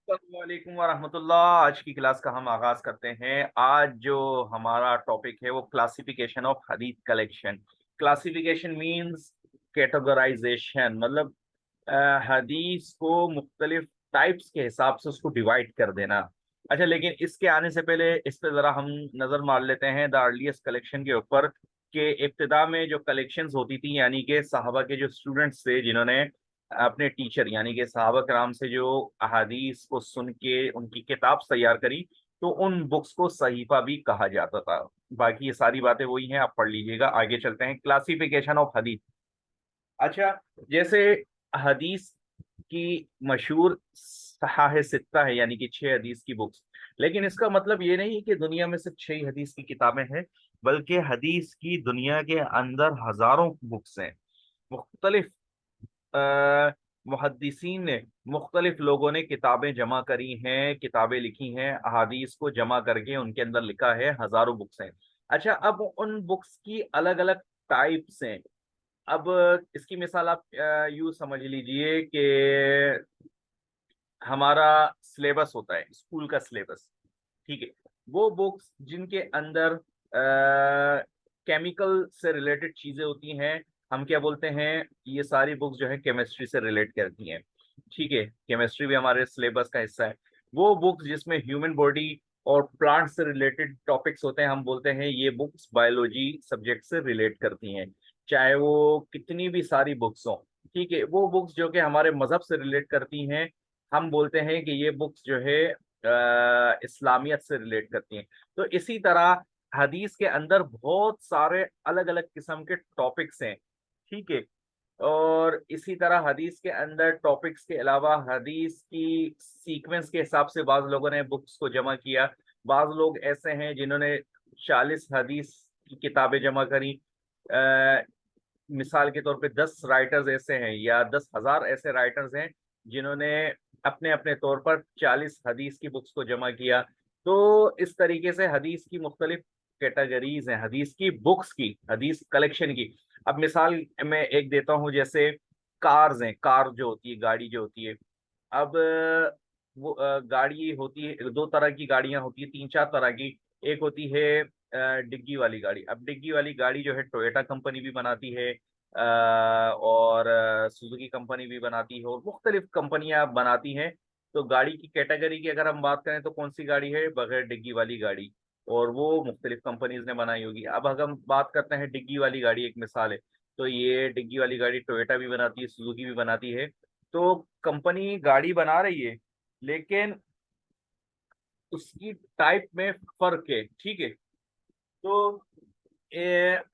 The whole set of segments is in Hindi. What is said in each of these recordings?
वालेकुम वरहमतुल्लाह। आज की क्लास का हम आगाज करते हैं। आज जो हमारा टॉपिक है वो क्लासिफिकेशन ऑफ हदीस कलेक्शन। क्लासिफिकेशन मींस कैटेगराइजेशन, मतलब हदीस को मुख्तलिफ टाइप्स के हिसाब से उसको डिवाइड कर देना। अच्छा, लेकिन इसके आने से पहले इस पे जरा हम नजर मार लेते हैं द अर्लीस्ट कलेक्शन के ऊपर। के इब्तिदा में जो कलेक्शंस होती थी, यानी कि सहाबा के जो स्टूडेंट्स थे जिन्होंने अपने टीचर यानी कि सहाबा कराम से जो अहादीस को सुन के उनकी किताब तैयार करी, तो उन बुक्स को सहीफा भी कहा जाता था। बाकी ये सारी बातें वही हैं, आप पढ़ लीजिएगा। आगे चलते हैं, क्लासिफिकेशन ऑफ हदीस। अच्छा, जैसे हदीस की मशहूर सहाह सित्ता है, यानी कि 6 हदीस की बुक्स। लेकिन इसका मतलब ये नहीं कि दुनिया में सिर्फ 6 हदीस की किताबें हैं, बल्कि हदीस की दुनिया के अंदर हजारों बुक्स हैं। मुख्तलिफ मुहद्दिसीन ने, मुख्तलिफ लोगों ने किताबें जमा करी हैं, किताबें लिखी हैं, अहादीस को जमा करके उनके अंदर लिखा है, हजारों बुक्स हैं। अच्छा, अब उन बुक्स की अलग अलग टाइप्स हैं। अब इसकी मिसाल आप यूं समझ लीजिए कि हमारा सिलेबस होता है, स्कूल का सिलेबस। ठीक है, वो बुक्स जिनके अंदर केमिकल से रिलेटेड चीजें होती हैं, हम क्या बोलते हैं, ये सारी बुक्स जो है केमिस्ट्री से रिलेट करती हैं। ठीक है, केमिस्ट्री भी हमारे सिलेबस का हिस्सा है। वो बुक्स जिसमें ह्यूमन बॉडी और प्लांट से रिलेटेड टॉपिक्स होते हैं, हम बोलते हैं ये बुक्स बायोलॉजी सब्जेक्ट से रिलेट करती हैं। चाहे वो कितनी भी सारी बुक्स हों। ठीक है, वो बुक्स जो कि हमारे मजहब से रिलेट करती हैं, हम बोलते हैं कि ये बुक्स जो है इस्लामियत से रिलेट करती हैं। तो इसी तरह हदीस के अंदर बहुत सारे अलग अलग किस्म के टॉपिक्स हैं। ठीक है, और इसी तरह हदीस के अंदर टॉपिक्स के अलावा हदीस की सीक्वेंस के हिसाब से बाज लोगों ने बुक्स को जमा किया। बाज लोग ऐसे हैं जिन्होंने 40 हदीस की किताबें जमा करी। अ, मिसाल के तौर पे 10 राइटर्स ऐसे हैं या 10,000 ऐसे राइटर्स हैं जिन्होंने अपने अपने तौर पर 40 हदीस की बुक्स को जमा किया। तो इस तरीके से हदीस की मुख्तलिफ कैटेगरीज हैं, हदीस की बुक्स की, हदीस कलेक्शन की। अब मिसाल मैं एक देता हूँ, जैसे कार्स हैं, कार जो होती है, गाड़ी जो होती है। अब वो गाड़ी होती है, 2 तरह की गाड़ियां होती है, 3 4 तरह की। एक होती है डिग्गी वाली गाड़ी। अब डिग्गी वाली गाड़ी जो है टोयोटा कंपनी भी बनाती है, और सुजुकी कंपनी भी बनाती है, और मुख्तलिफ कंपनियां बनाती हैं। तो गाड़ी की कैटेगरी की अगर हम बात करें तो कौन सी गाड़ी है बगैर डिग्गी वाली गाड़ी, और वो मुख्तलिफ कंपनीज ने बनाई होगी। अब अगर हम बात करते हैं डिग्गी वाली गाड़ी, एक मिसाल है, तो ये डिग्गी वाली गाड़ी टोयोटा भी बनाती है, सुजुकी भी बनाती है। तो कंपनी गाड़ी बना रही है, लेकिन उसकी टाइप में फर्क है। ठीक है, तो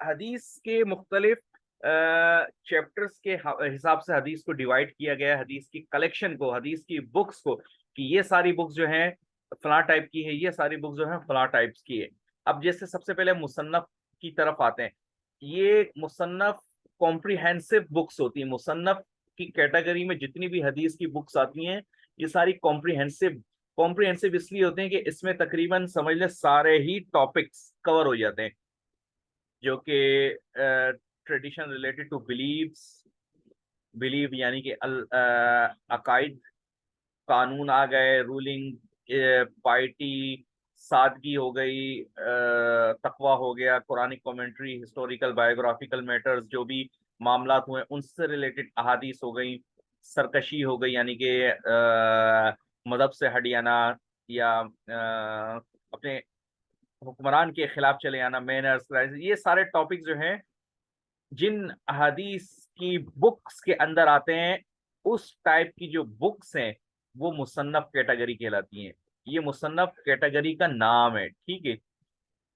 हदीस के मुख्तलिफ चैप्टर्स के हिसाब से हदीस को डिवाइड किया गया है, हदीस की कलेक्शन को, हदीस की बुक्स को, कि ये सारी बुक्स जो हैं फला टाइप की है, ये सारी बुक्स जो हैं फला टाइप्स की है। अब जैसे सबसे पहले मुसन्नफ की तरफ आते हैं। ये मुसन्नफ कॉम्प्रिहेंसिव बुक्स होती है। मुसन्नफ की कैटेगरी में जितनी भी हदीस की बुक्स आती हैं, ये सारी कॉम्प्रिहेंसिव, कॉम्प्रिहेंसिव इसलिए होते हैं कि इसमें तकरीबन समझ ले सारे ही टॉपिक्स कवर हो जाते हैं, जो कि tradition related to beliefs, believe यानी कि अकाइद, कानून आ गए, रूलिंग, पाइटी, सादगी हो गई, तकवा हो गया, Quranic commentary, historical biographical matters, जो भी मामलात हुए उनसे रिलेटेड अहादीस हो गई। सरकशी हो गई, यानी कि मजहब से हट जाना, या अपने हुक्मरान के खिलाफ चले आना, मैनर्स, ये सारे टॉपिक जो हैं जिन हदीस की बुक्स के अंदर आते हैं, उस टाइप की जो बुक्स हैं वो मुसन्नफ कैटेगरी कहलाती हैं। ये मुसन्नफ कैटेगरी का नाम है। ठीक है,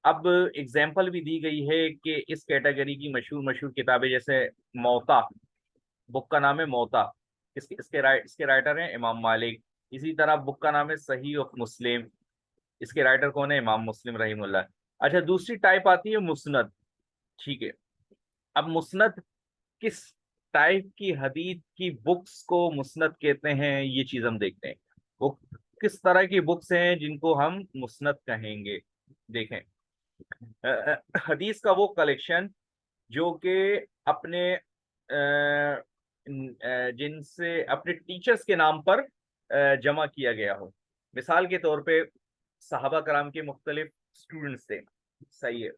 अब एग्जाम्पल भी दी गई है कि इस कैटेगरी की मशहूर मशहूर किताबें, जैसे मौता, बुक का नाम है मौता, इसके राइटर हैं इमाम मालिक। इसी तरह बुक का नाम है सही ऑफ मुस्लिम, इसके राइटर कौन है, इमाम मुस्लिम रहीमुल्लाह। अच्छा, दूसरी टाइप आती है मुस्नद। ठीक है, अब मुस्नद किस टाइप की हदीस की बुक्स को मुस्नद कहते हैं, ये चीज हम देखते हैं। वो किस तरह की बुक्स हैं जिनको हम मुस्नद कहेंगे। देखें, हदीस का वो कलेक्शन जो कि अपने जिनसे अपने टीचर्स के नाम पर जमा किया गया हो। मिसाल के तौर पे सहाबा कराम के मुख्तलिफ स्टूडेंट्स थे, सही है,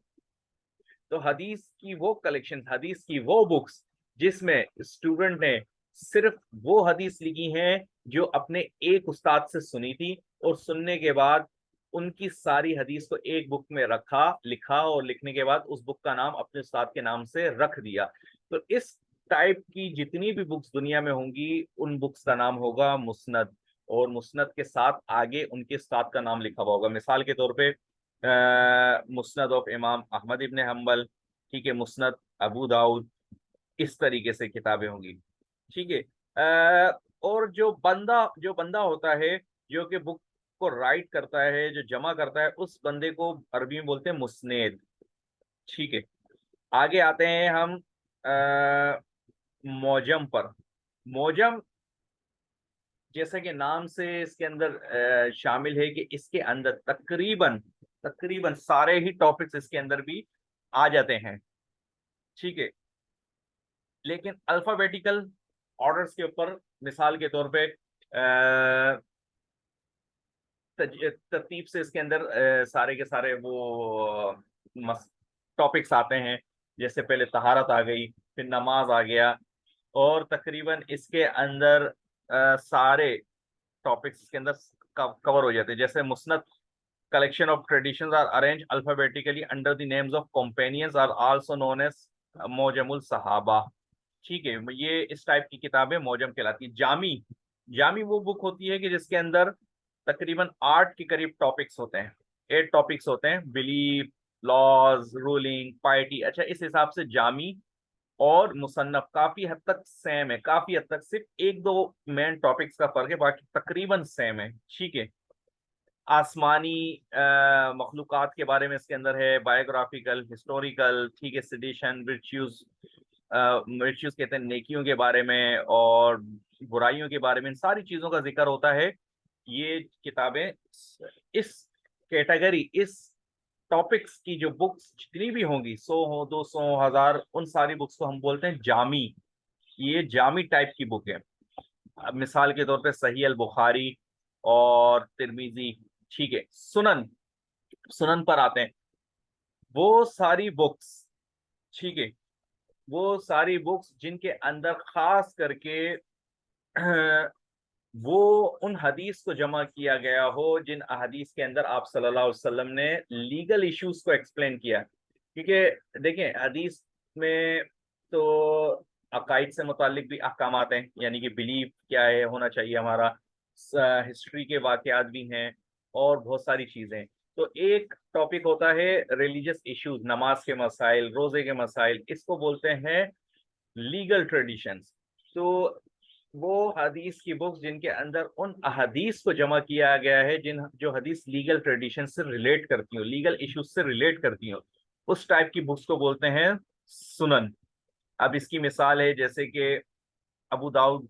तो हदीस की वो कलेक्शन, हदीस की वो बुक्स जिसमें स्टूडेंट ने सिर्फ वो हदीस लिखी हैं जो अपने एक उस्ताद से सुनी थी, और सुनने के बाद उनकी सारी हदीस को एक बुक में रखा, लिखा, और लिखने के बाद उस बुक का नाम अपने उस्ताद के नाम से रख दिया। तो इस टाइप की जितनी भी बुक्स दुनिया में होंगी, उन बुक्स का नाम होगा मुस्नद, और मुस्नद के साथ आगे उनके उस्ताद का नाम लिखा हुआ होगा। मिसाल के तौर पे मुस्नद ऑफ इमाम अहमद इब्न हम्बल, ठीक है, मुस्नद अबू दाऊद, इस तरीके से किताबें होंगी, ठीक है। और जो बंदा होता है जो कि बुक को राइट करता है, जो जमा करता है, उस बंदे को अरबी में बोलते हैं मुस्नेद, ठीक है। आगे आते हैं हम मौजम पर। मौजम जैसा कि नाम से इसके अंदर शामिल है कि इसके अंदर तकरीबन तकरीबन सारे ही टॉपिक्स इसके अंदर भी आ जाते हैं, ठीक है। लेकिन अल्फाबेटिकल ऑर्डर्स के ऊपर, मिसाल के तौर पे तरतीब से इसके अंदर सारे के सारे वो टॉपिक्स आते हैं। जैसे पहले तहारत आ गई, फिर नमाज आ गया, और तकरीबन इसके अंदर सारे टॉपिक्स इसके अंदर कवर हो जाते हैं। जैसे मुस्नद collection of traditions are arranged alphabetically under the names of companions are also known as मौजमुल सहाबा, ठीक है। ये इस टाइप की किताबें मौजम कहलाती है। जामी, जामी वो बुक होती है कि जिसके अंदर तकरीबन 8 के करीब टॉपिक्स होते हैं, 8 टॉपिक्स होते हैं, बिलीफ, लॉज, रूलिंग, पाइटी। अच्छा, इस हिसाब से जामी और मुसन्नफ काफी हद तक सेम है, काफी हद तक सिर्फ एक दो मेन टॉपिक्स का फर्क है, बाकी तकरीबन सेम है, ठीक है। आसमानी मखलूकात के बारे में इसके अंदर है, बायोग्राफिकल, हिस्टोरिकल, ठीक है, सेडिशन, विर्च्यूज, विर्च्यूज कहते हैं नेकियों के बारे में, और बुराइयों के बारे में, इन सारी चीजों का जिक्र होता है। ये किताबें इस कैटेगरी, इस टॉपिक्स की जो बुक्स जितनी भी होंगी, 100 हो, 200, 1000, उन सारी बुक्स को हम बोलते हैं जामी। ये जामी टाइप की बुक है। अब मिसाल के तौर पे सही अल बुखारी और तिरमिजी, ठीक है। सुनन, सुनन पर आते हैं, वो सारी बुक्स, ठीक है, वो सारी बुक्स जिनके अंदर खास करके वो उन हदीस को जमा किया गया हो जिन हदीस के अंदर आप सल्लल्लाहु अलैहि वसल्लम ने लीगल इश्यूज को एक्सप्लेन किया। क्योंकि देखें, हदीस में तो अकाइद से मुतालिक भी अहकाम हैं, यानी कि बिलीफ क्या है होना चाहिए हमारा, हिस्ट्री के वाकयात भी हैं, और बहुत सारी चीजें। तो एक टॉपिक होता है रिलीजियस इश्यूज, नमाज के मसाइल, रोजे के मसाइल, इसको बोलते हैं लीगल ट्रेडिशंस। तो वो हदीस की बुक्स जिनके अंदर उन अहदीस को जमा किया गया है जिन जो हदीस लीगल ट्रेडिशन से रिलेट करती हो, लीगल इश्यूज से रिलेट करती हो, उस टाइप की बुक्स को बोलते हैं सुनन। अब इसकी मिसाल है जैसे कि अबू दाऊद,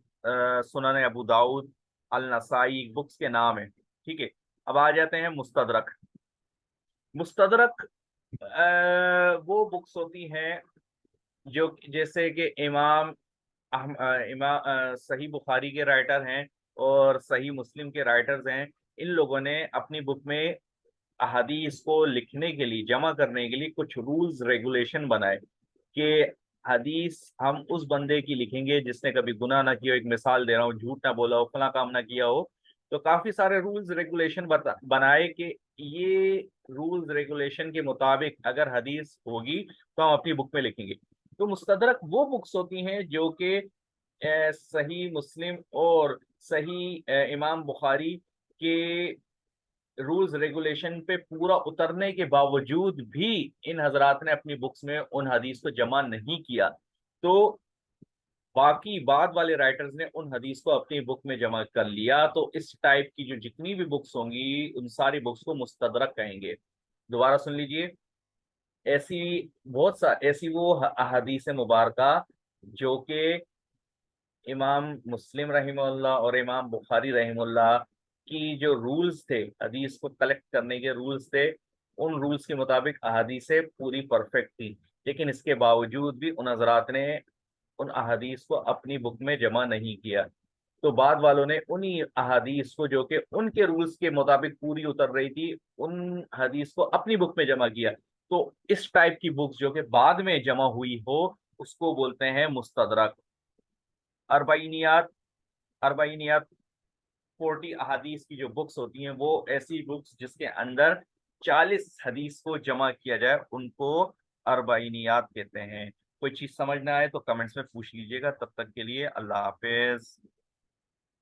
सुनन अबू दाऊद, अल नसाई बुक्स के नाम है, ठीक है। अब आ जाते हैं मुस्तदरक। मुस्तदरक वो बुक्स होती हैं जो जैसे कि सही बुखारी के राइटर हैं और सही मुस्लिम के राइटर्स हैं। इन लोगों ने अपनी बुक में अहादीस को लिखने के लिए, जमा करने के लिए कुछ रूल्स रेगुलेशन बनाए कि हदीस हम उस बंदे की लिखेंगे जिसने कभी गुनाह ना किया हो, एक मिसाल दे रहा हूँ, झूठ ना बोला हो, फला काम ना किया हो। तो काफी सारे रूल्स रेगुलेशन बनाए कि ये रूल्स रेगुलेशन के मुताबिक अगर हदीस होगी तो हम अपनी बुक में लिखेंगे। तो मुस्तदरक वो बुक्स होती हैं जो कि सही मुस्लिम और सही इमाम बुखारी के रूल्स रेगुलेशन पे पूरा उतरने के बावजूद भी इन हजरात ने अपनी बुक्स में उन हदीस को जमा नहीं किया। तो बाकी बाद वाले राइटर्स ने उन हदीस को अपनी बुक में जमा कर लिया। तो इस टाइप की जो जितनी भी बुक्स होंगी, उन सारी बुक्स को मुस्तदरक कहेंगे। दोबारा सुन लीजिए, ऐसी बहुत सा ऐसी वो अहदीस मुबारका जो कि इमाम मुस्लिम रहीमहुल्लाह और इमाम बुखारी रहीमहुल्लाह की जो रूल्स थे, हदीस को कलेक्ट करने के रूल्स थे, उन रूल्स के मुताबिक अहादीसें पूरी परफेक्ट थी। लेकिन इसके बावजूद भी उन हजरात ने उन अहादीस को अपनी बुक में जमा नहीं किया। तो बाद वालों ने उन्हीं अहादीस को जो कि उनके रूल्स के मुताबिक पूरी उतर रही थी, उन हदीस को अपनी बुक में जमा किया। तो इस टाइप की बुक्स जो कि बाद में जमा हुई हो उसको बोलते हैं मुस्तदरक। अरबाइनियात, अरबाइनियात 40 अहादीस की जो बुक्स होती हैं वो ऐसी बुक्स जिसके अंदर 40 हदीस को जमा किया जाए उनको अरबाइनियात कहते हैं। कोई चीज समझ ना आए तो कमेंट्स में पूछ लीजिएगा। तब तक के लिए अल्लाह हाफिज।